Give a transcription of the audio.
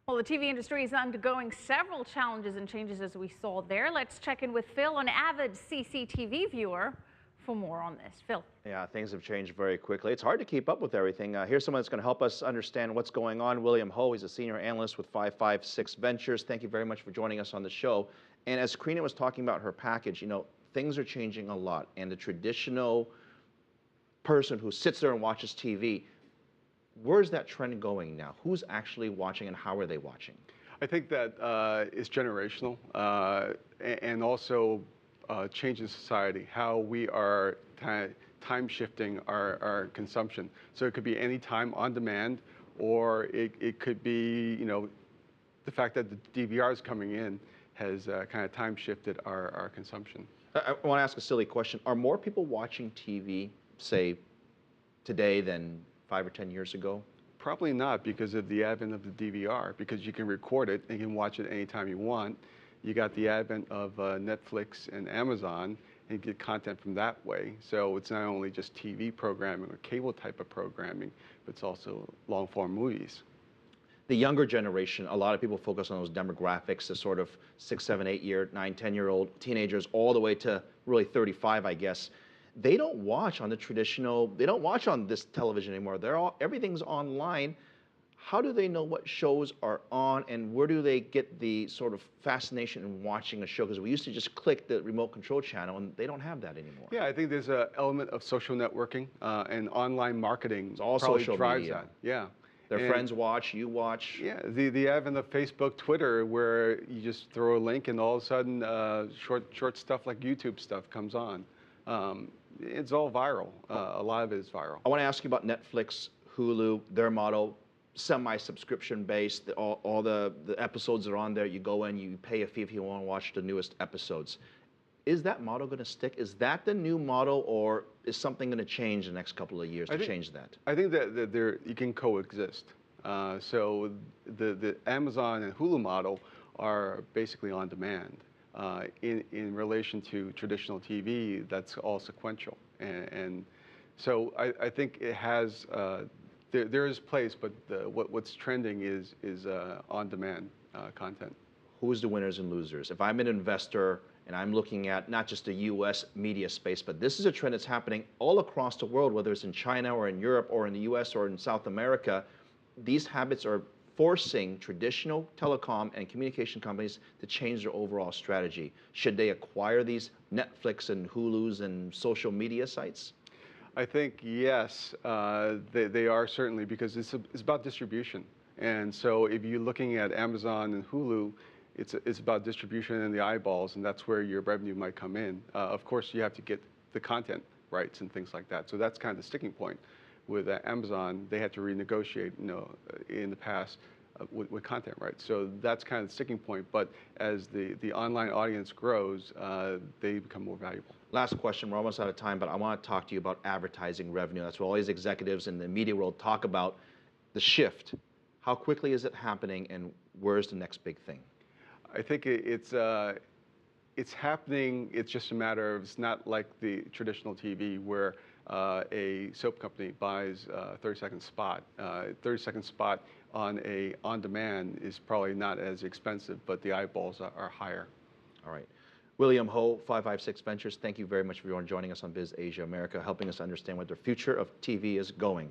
Well, the TV industry is undergoing several challenges and changes as we saw there. Let's check in with Phil, an avid CCTV viewer, for more on this. Phil. Yeah, things have changed very quickly. It's hard to keep up with everything. Here's someone that's going to help us understand what's going on. William Ho, he's a senior analyst with 556 Ventures. Thank you very much for joining us on the show. And as Karina was talking about her package, things are changing a lot. And the traditional person who sits there and watches TV, where's that trend going now? Who's actually watching and how are they watching? I think that is generational and also change in society, how we are time shifting our consumption. So it could be any time on demand, or it could be, the fact that the DVR is coming in has kind of time shifted our consumption. I want to ask a silly question. Are more people watching TV, say, today than 5 or 10 years ago? Probably not, because of the advent of the DVR, because you can record it and you can watch it anytime you want. You got the advent of Netflix and Amazon, and you get content from that way. So it's not only just TV programming or cable type of programming, but it's also long-form movies. The younger generation, a lot of people focus on those demographics, the sort of 6, 7, 8 year, 9, 10-year-old teenagers, all the way to really 35, I guess. They don't watch on the traditional, they don't watch on this television anymore. Everything's online. How do they know what shows are on, and where do they get the sort of fascination in watching a show? Because we used to just click the remote control channel, and they don't have that anymore. Yeah, I think there's an element of social networking and online marketing. It's all social drives media. That. Yeah. Their friends watch, you watch. Yeah, the advent of Facebook, Twitter, where you just throw a link and all of a sudden short stuff like YouTube stuff comes on. It's all viral. A lot of it is viral. I want to ask you about Netflix, Hulu, their model, semi-subscription based. All the episodes are on there. You go in, you pay a fee if you want to watch the newest episodes. Is that model going to stick? Is that the new model, or is something going to change in the next couple of years to change that? I think that you can coexist. So the Amazon and Hulu model are basically on demand. In relation to traditional TV, that's all sequential. And so I think it has, there is place, but what's trending is on-demand content. Who's the winners and losers? If I'm an investor and I'm looking at not just the US media space, but this is a trend that's happening all across the world, whether it's in China or in Europe or in the US or in South America, these habits are forcing traditional telecom and communication companies to change their overall strategy. Should they acquire these Netflix and Hulus and social media sites? I think yes, they are certainly, because it's about distribution. And so if you're looking at Amazon and Hulu, it's about distribution and the eyeballs, and that's where your revenue might come in. Of course, you have to get the content rights and things like that. So that's kind of the sticking point. With Amazon, they had to renegotiate, in the past with content rights. So that's kind of the sticking point. But as the online audience grows, they become more valuable. Last question, we're almost out of time, but I want to talk to you about advertising revenue. That's what all these executives in the media world talk about, the shift. How quickly is it happening, and where's the next big thing? I think it's happening. It's just a matter of, it's not like the traditional TV where a soap company buys a 30-second spot. 30-second spot on demand is probably not as expensive, but the eyeballs are higher. All right. William Ho, 556 Ventures, thank you very much for joining us on Biz Asia America, helping us understand where the future of TV is going.